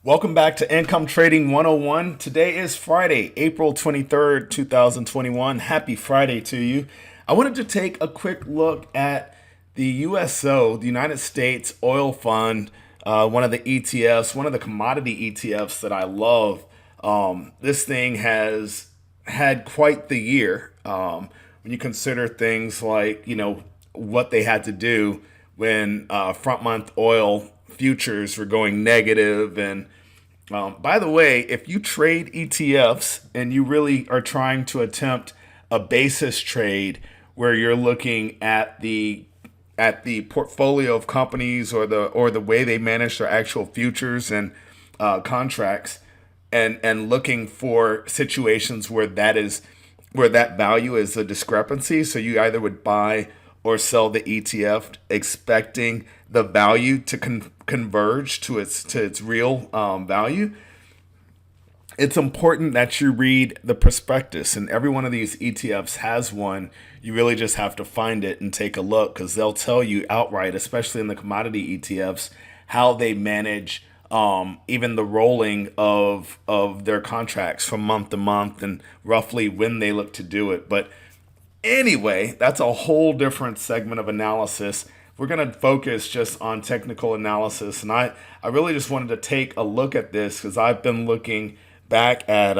Welcome back to Income Trading 101. Today is Friday, April 23rd, 2021. Happy Friday to you. I wanted to take a quick look at the USO, the United States Oil Fund, one of the ETFs, one of the commodity ETFs that I love. This thing has had quite the year when you consider things like, what they had to do when front month oil futures were going negative. And by the way, if you trade ETFs and you really are trying to attempt a basis trade where you're looking at the portfolio of companies or the way they manage their actual futures and contracts, and looking for situations where that value is a discrepancy. So you either would buy or sell the ETF expecting the value to converge to its real value. It's important that you read the prospectus, and every one of these ETFs has one. You really just have to find it and take a look, because they'll tell you outright, especially in the commodity ETFs, how they manage even the rolling of their contracts from month to month and roughly when they look to do it. But anyway, that's a whole different segment of analysis. We're going to focus just on technical analysis. And I really just wanted to take a look at this because I've been looking back at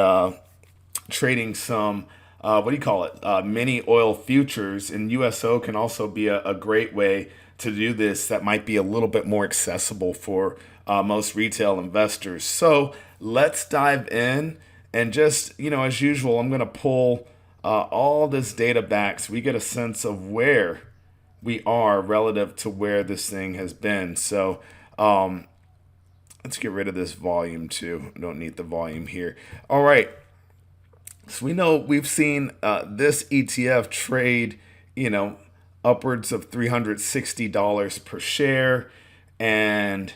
trading some, what do you call it, mini oil futures. And USO can also be a great way to do this that might be a little bit more accessible for most retail investors. So let's dive in. And just, as usual, I'm going to pull all this data back so we get a sense of where we are relative to where this thing has been. So let's get rid of this volume too. I don't need the volume here. All right. So we know we've seen this ETF trade, upwards of $360 per share. And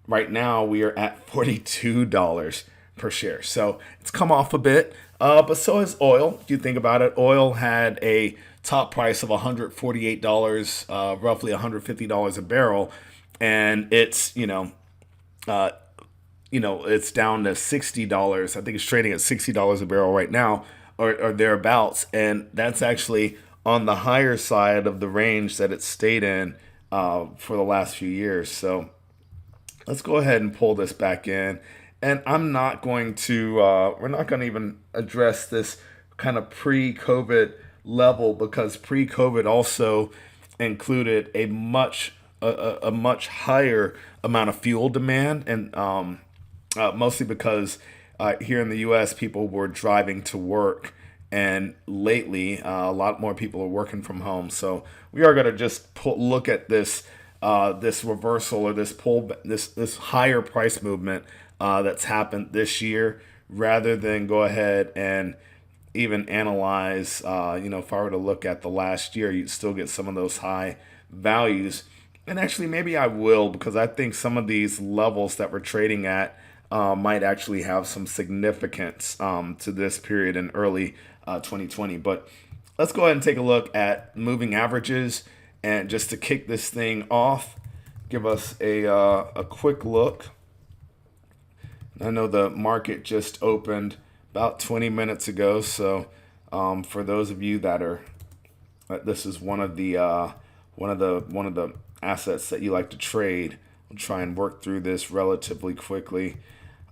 right now we are at $42 per share. So it's come off a bit, but so has oil. If you think about it, oil had a top price of $148, roughly $150 a barrel, and it's it's down to $60. I think it's trading at $60 a barrel right now, or thereabouts, and that's actually on the higher side of the range that it's stayed in for the last few years. So let's go ahead and pull this back in. And I'm not going to, we're not going to even address this kind of pre-COVID level, because pre-COVID also included a much higher amount of fuel demand, and mostly because here in the U.S. people were driving to work, and lately a lot more people are working from home. So we are going to just look at this this reversal, or this pull, this higher price movement that's happened this year, rather than go ahead and even analyze, if I were to look at the last year, you'd still get some of those high values. And actually, maybe I will, because I think some of these levels that we're trading at might actually have some significance to this period in early 2020. But let's go ahead and take a look at moving averages. And just to kick this thing off, give us a quick look. I know the market just opened about 20 minutes ago, so for those of you that are, this is one of the assets that you like to trade, we'll try and work through this relatively quickly.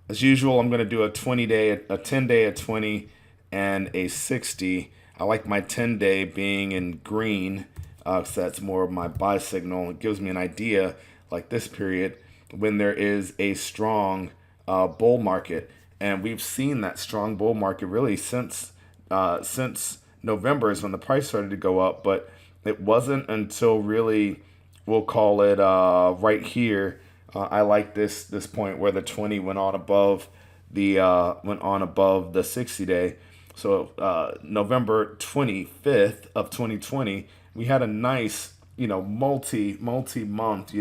As usual, I'm going to do a 20-day, a 10-day, a 20, and a 60. I like my 10-day being in green, because that's more of my buy signal. It gives me an idea, like this period, when there is a strong bull market. And we've seen that strong bull market really since November is when the price started to go up. But it wasn't until really, we'll call it right here. I like this point where the 20 went on above the 60-day. So November 25th of 2020, we had a nice, multi-month,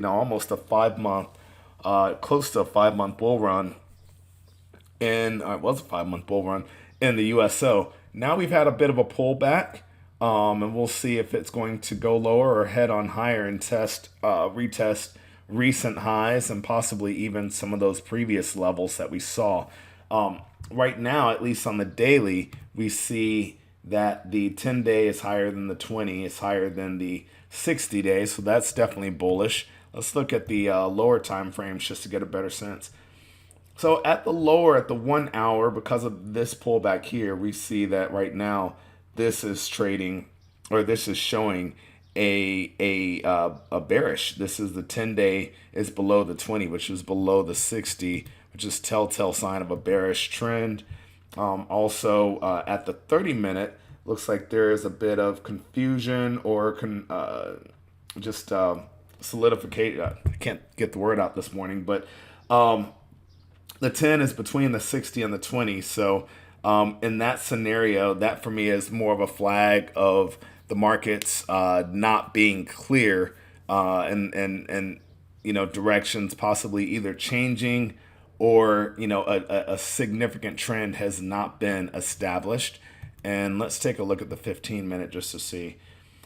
almost a 5-month, close to a 5-month bull run. And it was a 5-month bull run in the USO. Now we've had a bit of a pullback, and we'll see if it's going to go lower or head on higher and retest recent highs and possibly even some of those previous levels that we saw. Right now, at least on the daily, we see that the 10-day is higher than the 20, is higher than the 60 days, so that's definitely bullish. Let's look at the lower time frames just to get a better sense. So at the lower, at the 1 hour, because of this pullback here, we see that right now this is trading, or this is showing a bearish. This is the 10-day is below the 20, which is below the 60, which is telltale sign of a bearish trend. Also, at the 30-minute, looks like there is a bit of confusion or just solidification. I can't get the word out this morning, but the 10 is between the 60 and the 20. So in that scenario, that for me is more of a flag of the markets not being clear and directions possibly either changing or a significant trend has not been established. And let's take a look at the 15-minute just to see.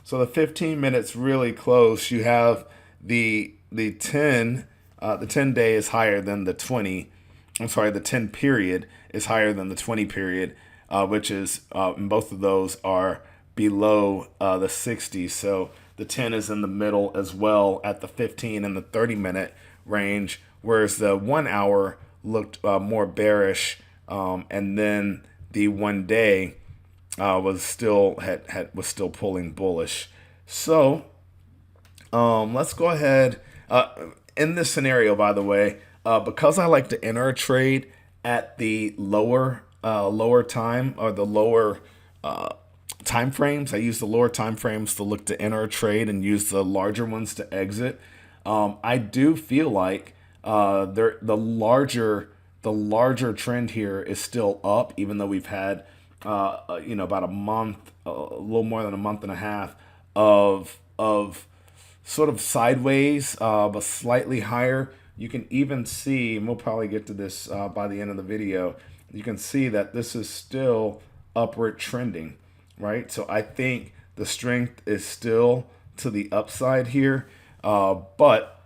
So the 15 minutes really close. You have the 10 day is higher than the 20. I'm sorry, the 10 period is higher than the 20 period, which is both of those are below the 60. So the 10 is in the middle as well at the 15 and the 30-minute range, whereas the 1 hour looked more bearish, and then the 1 day was still was still pulling bullish. So let's go ahead. In this scenario, by the way, because I like to enter a trade at the lower time or the lower time frames, I use the lower time frames to look to enter a trade and use the larger ones to exit. I do feel like the larger trend here is still up, even though we've had about a month, a little more than a month and a half of sort of sideways, but slightly higher. You can even see, and we'll probably get to this by the end of the video, you can see that this is still upward trending, right? So I think the strength is still to the upside here, but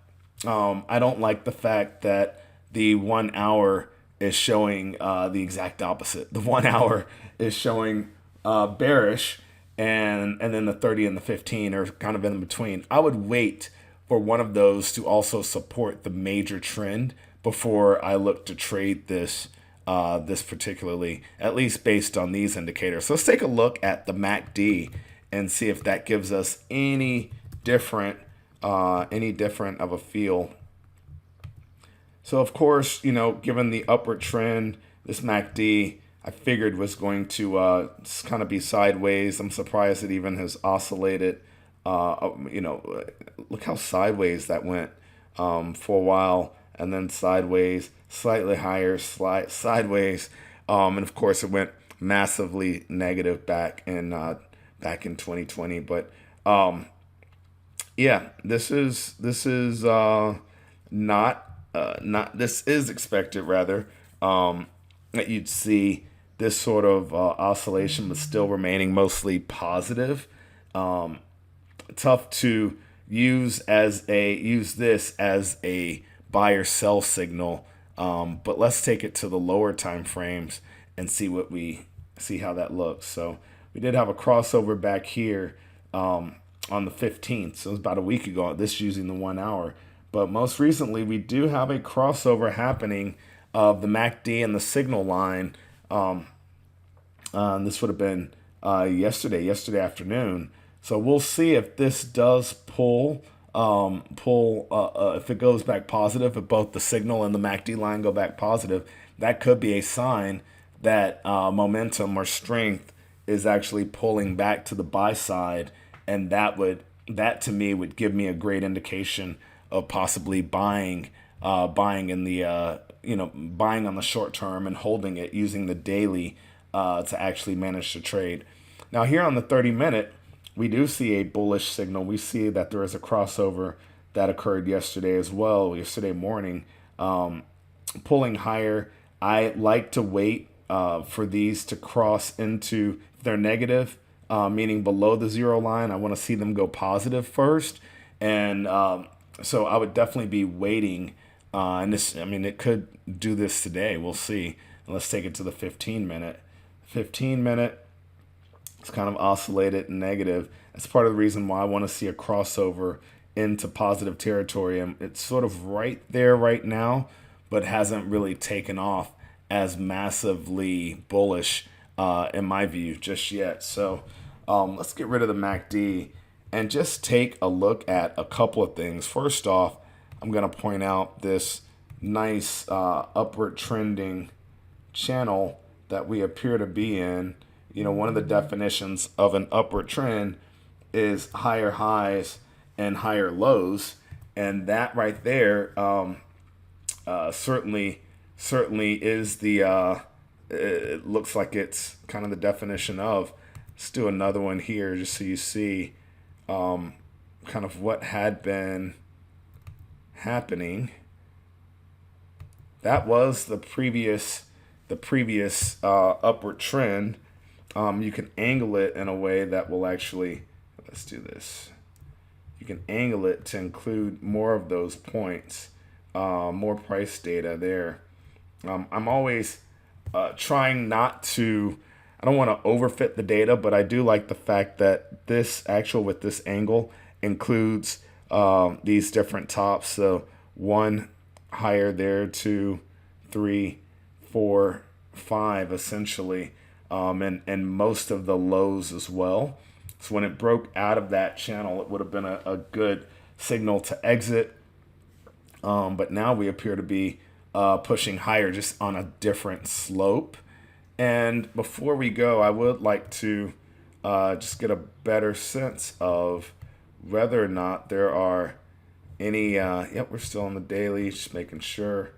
I don't like the fact that the 1 hour is showing the exact opposite. The 1 hour is showing bearish, and then the 30 and the 15 are kind of in between. I would wait for one of those to also support the major trend before I look to trade this particularly, at least based on these indicators. So let's take a look at the MACD and see if that gives us any different of a feel. So of course, given the upward trend, this MACD I figured was going to kind of be sideways. I'm surprised it even has oscillated. Look how sideways that went for a while, and then sideways, slightly higher, sideways, and of course it went massively negative back in 2020. But yeah, this is this is expected rather that you'd see this sort of oscillation, but still remaining mostly positive. Tough to use this as a buy or sell signal, but let's take it to the lower time frames and see how that looks. So we did have a crossover back here on the 15th, so it was about a week ago. This using the 1 hour, but most recently we do have a crossover happening of the MACD and the signal line. This would have been yesterday afternoon. So we'll see if this does pull, if it goes back positive, if both the signal and the MACD line go back positive, that could be a sign that momentum or strength is actually pulling back to the buy side, and that to me would give me a great indication of possibly buying in the buying on the short term and holding it using the daily to actually manage the trade. Now here on the 30-minute, we do see a bullish signal. We see that there is a crossover that occurred yesterday as well, yesterday morning, pulling higher. I like to wait for these to cross into, if they're negative, meaning below the zero line, I want to see them go positive first. And So I would definitely be waiting. And this, I mean, it could do this today. We'll see. And let's take it to the 15 minute. 15 minute, it's kind of oscillated negative. That's part of the reason why I want to see a crossover into positive territory. And it's sort of right there right now, but hasn't really taken off as massively bullish in my view just yet. So let's get rid of the MACD and just take a look at a couple of things. First off, I'm going to point out this nice upward trending channel that we appear to be in. You know, one of the definitions of an upward trend is higher highs and higher lows, and that right there certainly is the it looks like it's kind of the definition of. Let's do another one here just so you see kind of what had been happening. That was the previous upward trend. You can angle it in a way that will actually, let's do this. You can angle it to include more of those points, more price data there. I'm always trying not to, I don't want to overfit the data, but I do like the fact that this actual with this angle includes these different tops. So 1 higher there, 2, 3, 4, 5 essentially, and most of the lows as well. So when it broke out of that channel, it would have been a good signal to exit. But now we appear to be pushing higher just on a different slope. And before we go, I would like to just get a better sense of whether or not there are any, yep, we're still on the daily, just making sure.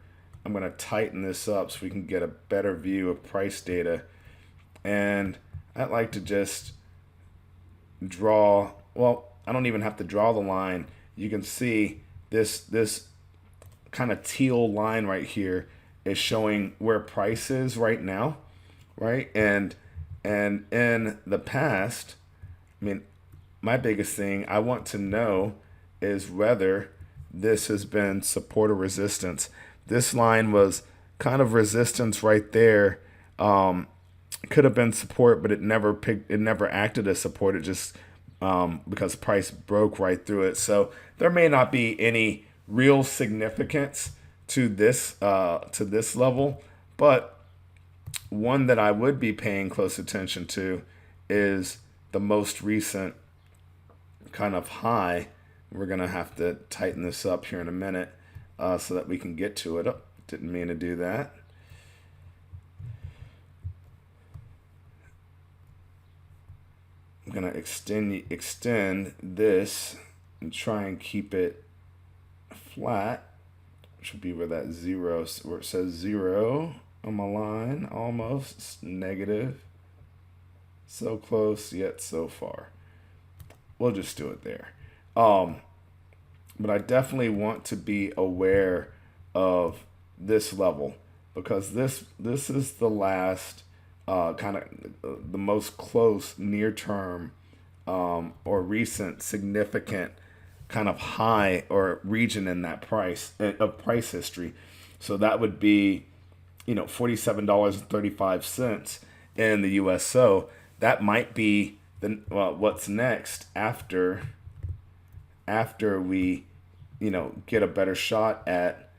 I'm going to tighten this up so we can get a better view of price data. And I'd like to just draw, well, I don't even have to draw the line. You can see this kind of teal line right here is showing where price is right now, right? And in the past, I mean, my biggest thing I want to know is whether this has been support or resistance. This line was kind of resistance right there. Could have been support, but it never acted as support. It just because price broke right through it. So there may not be any real significance to this level, but one that I would be paying close attention to is the most recent kind of high. We're gonna have to tighten this up here in a minute so that we can get to it. Oh, didn't mean to do that. I'm gonna extend this and try and keep it flat, which would be where that zero, where it says 0 on my line, almost. It's negative. So close yet so far. We'll just do it there. But I definitely want to be aware of this level because this is the last kind of the most close near term or recent significant kind of high or region in that price of price history. So that would be, you know, $47.35 in the USO. That might be the what's next after we, you know, get a better shot at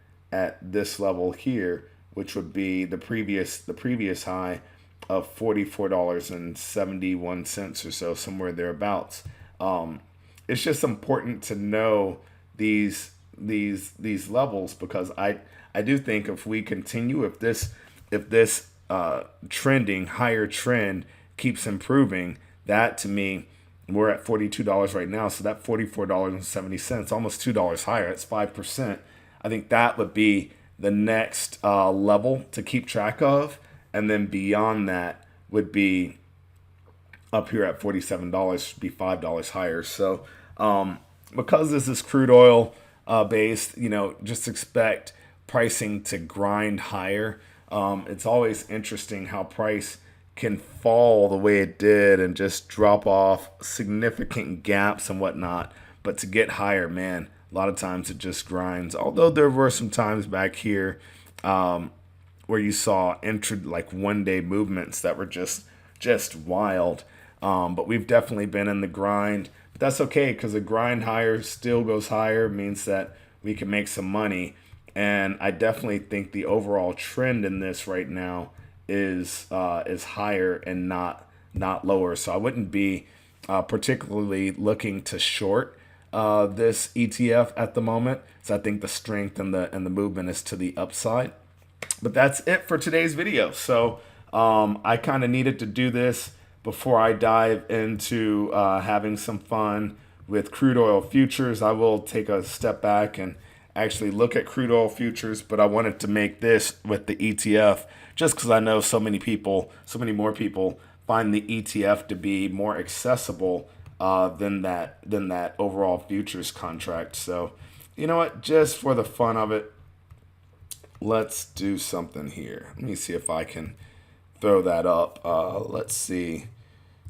this level here, which would be the previous high of $44.71 or so, somewhere thereabouts. It's just important to know these levels because I do think if we continue, if this trending higher trend keeps improving, that to me, we're at $42 right now, so that $44.70, almost $2 higher. It's 5%. I think that would be the next level to keep track of, and then beyond that would be up here at $47, should be $5 higher. So because this is crude oil based, you know, just expect pricing to grind higher. It's always interesting how price can fall the way it did and just drop off significant gaps and whatnot. But to get higher, man, A lot of times it just grinds. Although there were some times back here where you saw like 1 day movements that were just wild. But we've definitely been in the grind. But that's okay because the grind higher still goes higher, means that we can make some money. And I definitely think the overall trend in this right now is higher and not lower. So I wouldn't be particularly looking to short this ETF at the moment. So I think the strength and the movement is to the upside. But that's it for today's video. So I kind of needed to do this before I dive into having some fun with crude oil futures. I will take a step back and actually look at crude oil futures, but I wanted to make this with the ETF just because I know so many more people find the ETF to be more accessible than that overall futures contract. So you know what, just for the fun of it, let's do something here. Let me see if I can throw that up. Let's see,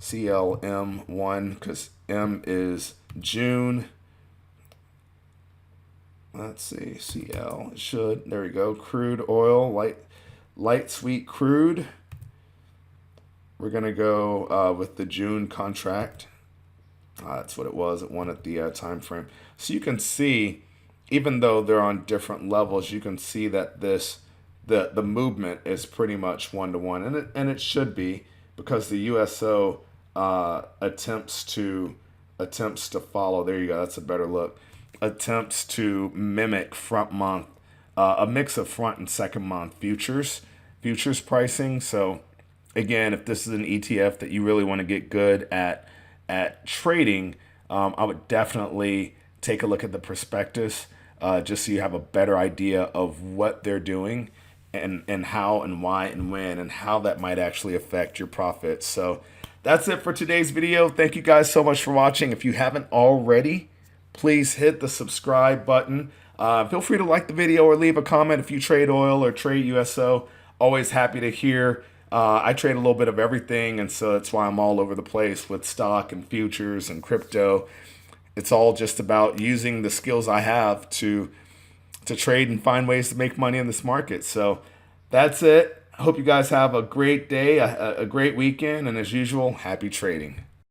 CLM1, because M is June. Let's see, CL, it should, there we go, crude oil, light sweet crude. We're going to go with the June contract. That's what it was, it won at the time frame. So you can see, even though they're on different levels, you can see that the movement is pretty much 1-to-1, and it should be, because the USO attempts to follow. There you go. That's a better look. Attempts to mimic front month, a mix of front and second month futures pricing. So again, if this is an ETF that you really want to get good at trading, I would definitely take a look at the prospectus, just so you have a better idea of what they're doing and how and why and when and how that might actually affect your profits. So that's it for today's video. Thank you guys so much for watching. If you haven't already, please hit the subscribe button. Feel free to like the video or leave a comment if you trade oil or trade USO. Always happy to hear. I trade a little bit of everything, and so that's why I'm all over the place with stock and futures and crypto. It's all just about using the skills I have to trade and find ways to make money in this market. So that's it. I hope you guys have a great day, a great weekend, and as usual, happy trading.